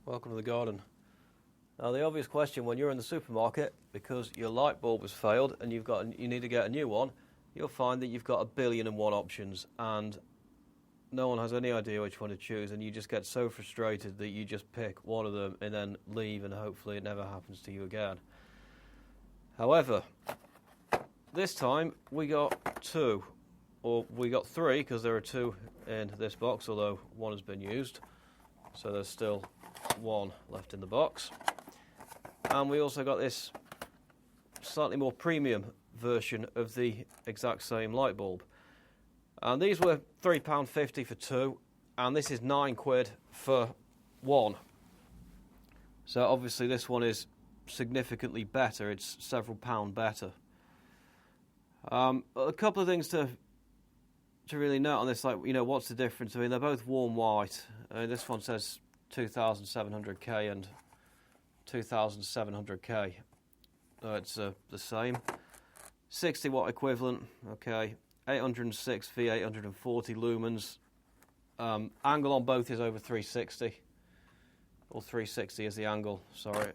Welcome to the garden. Now the obvious question when you're in the supermarket, because your light bulb has failed and you need to get a new one, you'll find that you've got 1,000,001 options and no one has any idea which one to choose, and you just get so frustrated that you just pick one of them and then leave, and hopefully it never happens to you again. However, this time we got two, or we got three, because there are two in this box, although one has been used, so there's still one left in the box. And we also got this slightly more premium version of the exact same light bulb. And these were £3.50 for two, and this is £9 for one. So obviously this one is significantly better. It's several pound better. A couple of things to really note on this, like, you know, what's the difference? I mean, they're both warm white. This one says 2,700K and 2,700K. It's the same. 60 watt equivalent, okay. 806 v 840 lumens. Angle on both is over 360. Or 360 is the angle, sorry.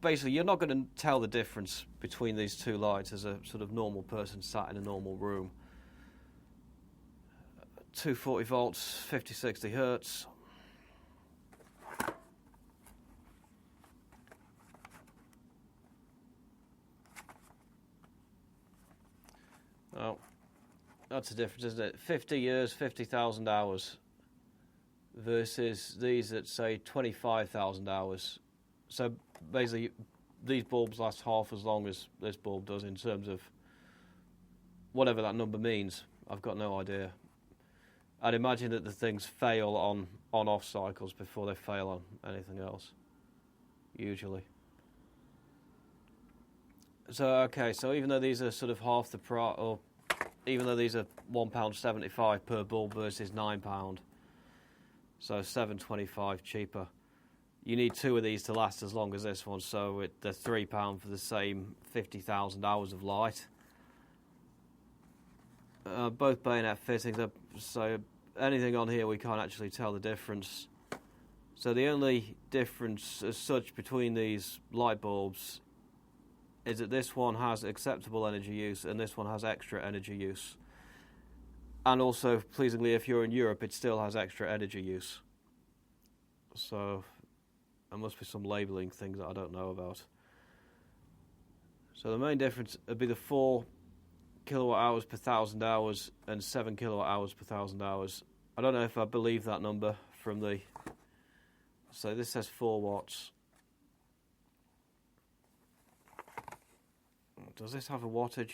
Basically, you're not going to tell the difference between these two lights as a sort of normal person sat in a normal room. 240 volts, 50-60 hertz. Well, that's the difference, isn't it? 50 years, 50,000 hours versus these that say 25,000 hours. So basically, these bulbs last half as long as this bulb does in terms of whatever that number means. I've got no idea. I'd imagine that the things fail on on-off cycles before they fail on anything else, usually. So, okay, so even though these are sort of half the price, or even though these are £1.75 per bulb versus £9, so £7.25 cheaper, you need two of these to last as long as this one, so they're £3 for the same 50,000 hours of light. Both bayonet fittings, so anything on here we can't actually tell the difference. So the only difference as such between these light bulbs is that this one has acceptable energy use and this one has extra energy use. And also, pleasingly, if you're in Europe, it still has extra energy use. So there must be some labelling things that I don't know about. So the main difference would be the 4 kilowatt hours per 1,000 hours and 7 kilowatt hours per 1,000 hours. I don't know if I believe that number from the... So this says 4 watts. Does this have a wattage?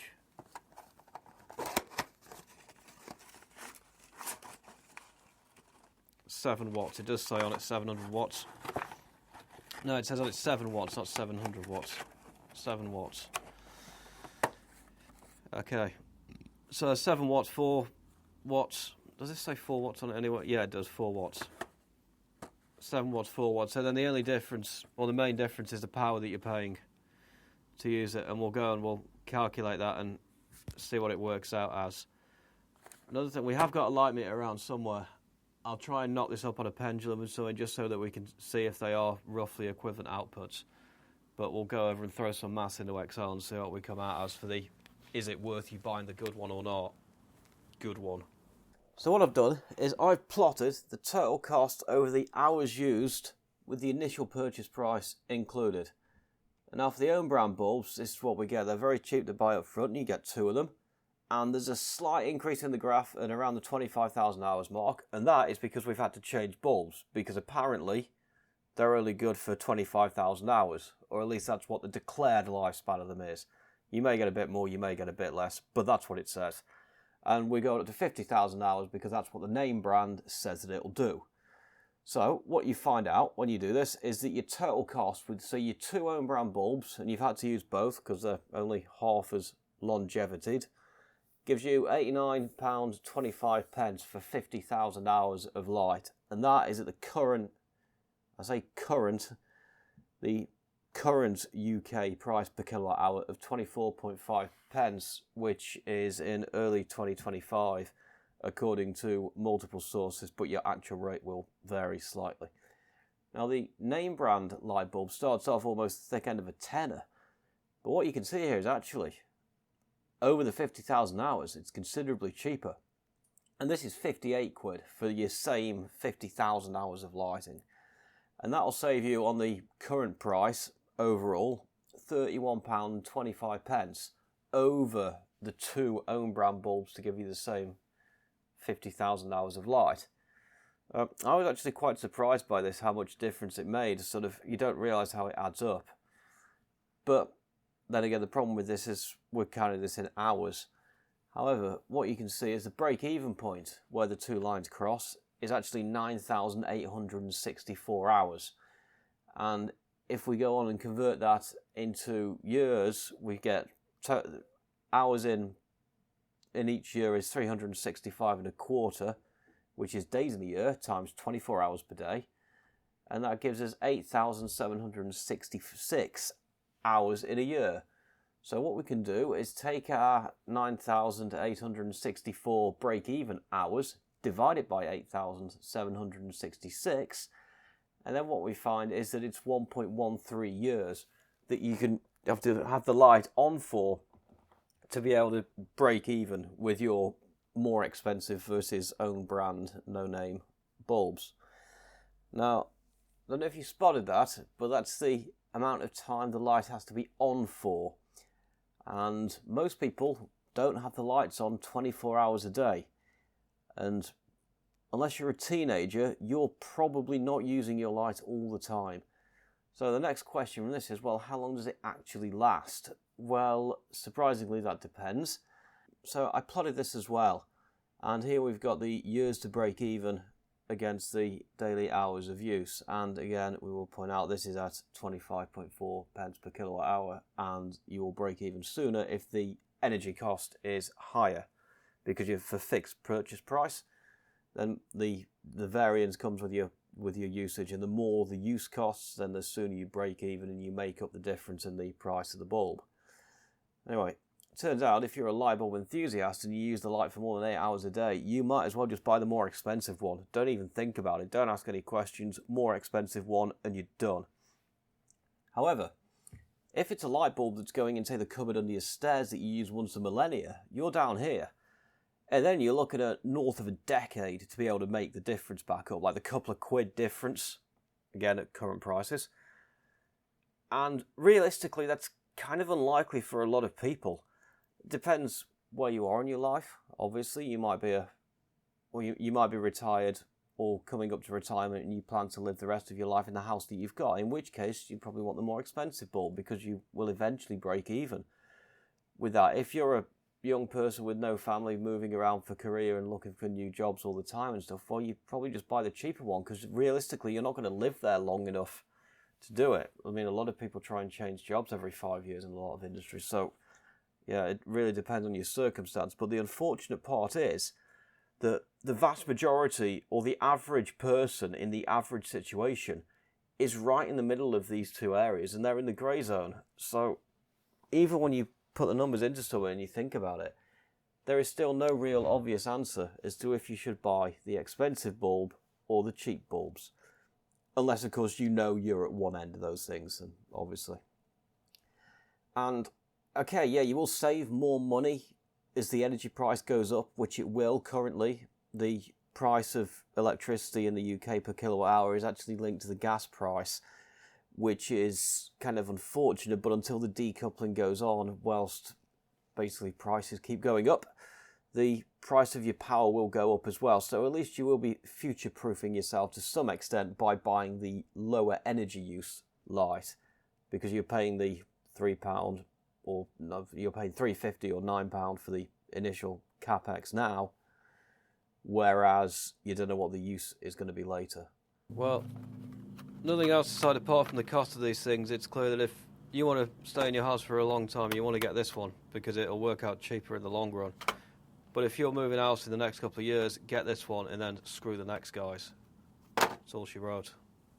Seven watts. It does say on it 700 watts. No, it says on it 7 watts, not 700 watts. 7 watts. Okay. So 7 watts, 4 watts. Does this say 4 watts on it anyway? Yeah, it does, 4 watts. 7 watts, 4 watts. So then the only difference, or the main difference, is the power that you're paying to use it, and we'll go and we'll calculate that and see what it works out as. Another thing, we have got a light meter around somewhere. I'll try and knock this up on a pendulum and so on, just so that we can see if they are roughly equivalent outputs. But we'll go over and throw some mass into Excel and see what we come out as for the, is it worth you buying the good one or not? Good one. So what I've done is I've plotted the total cost over the hours used with the initial purchase price included. And now for the own brand bulbs, this is what we get. They're very cheap to buy up front, and you get two of them. And there's a slight increase in the graph at around the 25,000 hours mark, and that is because we've had to change bulbs, because apparently they're only good for 25,000 hours, or at least that's what the declared lifespan of them is. You may get a bit more, you may get a bit less, but that's what it says. And we go up to 50,000 hours because that's what the name brand says that it'll do. So what you find out when you do this is that your total cost with, say, your two own brand bulbs, and you've had to use both because they're only half as longevitied, gives you £89.25 for 50,000 hours of light. And that is at the current, I say current, the current UK price per kilowatt hour of 24.5 pence, which is in early 2025. According to multiple sources, but your actual rate will vary slightly. Now the name brand light bulb starts off almost the thick end of a tenner, but what you can see here is actually over the 50,000 hours it's considerably cheaper. And this is 58 quid for your same 50,000 hours of lighting. And that'll save you on the current price overall £31.25 over the two own brand bulbs to give you the same 50,000 hours of light. I was actually quite surprised by this, how much difference it made. Sort of, you don't realise how it adds up. But then again, the problem with this is we're counting this in hours. However, what you can see is the break-even point where the two lines cross is actually 9,864 hours. And if we go on and convert that into years, we get hours in each year is 365 and a quarter, which is days in a year times 24 hours per day. And that gives us 8,766 hours in a year. So what we can do is take our 9,864 break-even hours, divide it by 8,766, and then what we find is that it's 1.13 years that you can have to have the light on for to be able to break even with your more expensive versus own brand, no-name bulbs. Now, I don't know if you spotted that, but that's the amount of time the light has to be on for. And most people don't have the lights on 24 hours a day. And unless you're a teenager, you're probably not using your light all the time. So the next question from this is, well, how long does it actually last? Well, surprisingly, that depends. So I plotted this as well. And here we've got the years to break even against the daily hours of use. And again, we will point out this is at 25.4 pence per kilowatt hour, and you will break even sooner if the energy cost is higher, because you're for fixed purchase price. Then the variance comes with your usage, and the more the use costs, then the sooner you break even and you make up the difference in the price of the bulb. Anyway, it turns out if you're a light bulb enthusiast and you use the light for more than 8 hours a day, you might as well just buy the more expensive one. Don't even think about it. Don't ask any questions. More expensive one and you're done. However, if it's a light bulb that's going in, say, the cupboard under your stairs that you use once a millennia, you're down here. And then you're looking at north of a decade to be able to make the difference back up, like the couple of quid difference, again at current prices. And realistically, that's kind of unlikely for a lot of people. It depends where you are in your life. Obviously, you might be you might be retired or coming up to retirement, and you plan to live the rest of your life in the house that you've got. In which case, you probably want the more expensive bulb because you will eventually break even with that. If you're a young person with no family moving around for career and looking for new jobs all the time and stuff, well, you probably just buy the cheaper one because realistically, you're not going to live there long enough to do it. I mean, a lot of people try and change jobs every 5 years in a lot of industries. So yeah, it really depends on your circumstance. But the unfortunate part is that the vast majority or the average person in the average situation is right in the middle of these two areas, and they're in the grey zone. So even when you put the numbers into somewhere and you think about it, there is still no real obvious answer as to if you should buy the expensive bulb or the cheap bulbs. Unless, of course, you know you're at one end of those things, and obviously. And okay, yeah, you will save more money as the energy price goes up, which it will currently. The price of electricity in the UK per kilowatt hour is actually linked to the gas price, which is kind of unfortunate, but until the decoupling goes on, whilst basically prices keep going up, the price of your power will go up as well. So at least you will be future-proofing yourself to some extent by buying the lower energy use light, because you're paying the £3 or no, you're paying £3.50 or £9 for the initial capex now, whereas you don't know what the use is going to be later. Well, nothing else aside apart from the cost of these things, it's clear that if you want to stay in your house for a long time, you want to get this one because it'll work out cheaper in the long run. But if you're moving house in the next couple of years, get this one and then screw the next guys. That's all she wrote.